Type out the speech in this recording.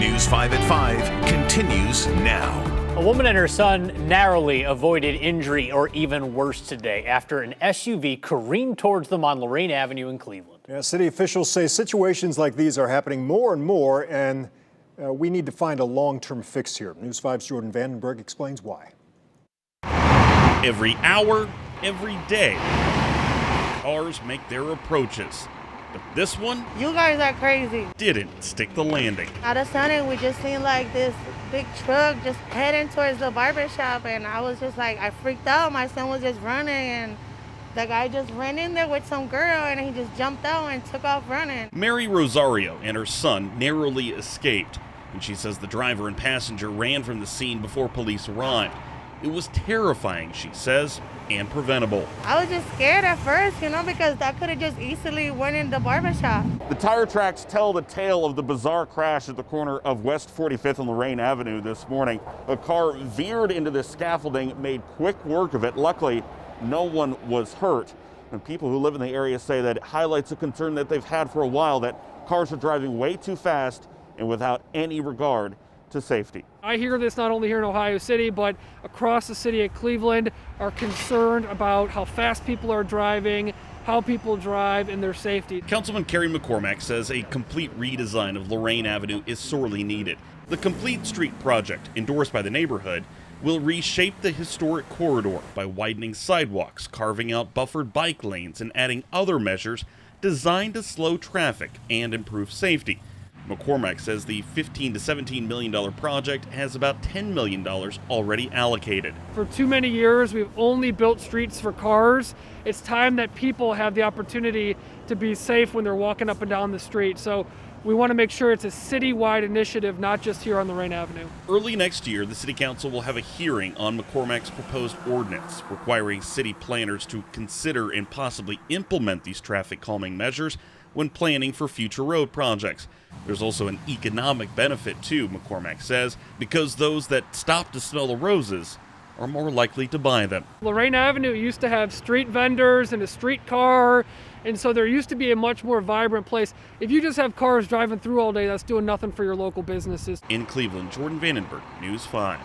News 5 at 5 continues now. A woman and her son narrowly avoided injury or even worse today after an SUV careened towards them on Lorraine Avenue in Cleveland. Yeah, city officials say situations like these are happening more and more, and we need to find a long-term fix here. News 5's Jordan Vandenberg explains why. Every hour, every day, cars make their approaches. But this one, you guys are crazy, didn't stick the landing. All of a sudden, we just seen like this big truck just heading towards the barber shop, and I was just like, I freaked out. My son was just running, and the guy just ran in there with some girl, and he just jumped out and took off running. Mary Rosario and her son narrowly escaped, and she says the driver and passenger ran from the scene before police arrived. It was terrifying, she says, and preventable. I was just scared at first, because that could have just easily went in the barbershop. The tire tracks tell the tale of the bizarre crash at the corner of West 45th and Lorraine Avenue this morning. A car veered into the scaffolding, made quick work of it. Luckily, no one was hurt. And people who live in the area say that it highlights a concern that they've had for a while, that cars are driving way too fast and without any regard to safety. I hear this not only here in Ohio City, but across the city of Cleveland are concerned about how fast people are driving, how people drive, and their safety. Councilman KERRY MCCORMACK says a complete redesign of Lorraine Avenue is sorely needed. The Complete Street project, endorsed by the neighborhood, will reshape the historic corridor by widening sidewalks, carving out buffered bike lanes, and adding other measures designed to slow traffic and improve safety. McCormack says the $15 to $17 million project has about $10 million already allocated. For too many years, we've only built streets for cars. It's time that people have the opportunity to be safe when they're walking up and down the street. So we want to make sure it's a citywide initiative, not just here on Lorraine Avenue. Early next year, the City Council will have a hearing on McCormack's proposed ordinance, requiring city planners to consider and possibly implement these traffic calming measures when planning for future road projects. There's also an economic benefit too, McCormack says, because those that stop to smell the roses are more likely to buy them. Lorraine Avenue used to have street vendors and a street car, and so there used to be a much more vibrant place. If you just have cars driving through all day, that's doing nothing for your local businesses. In Cleveland, Jordan Vandenberg, News 5.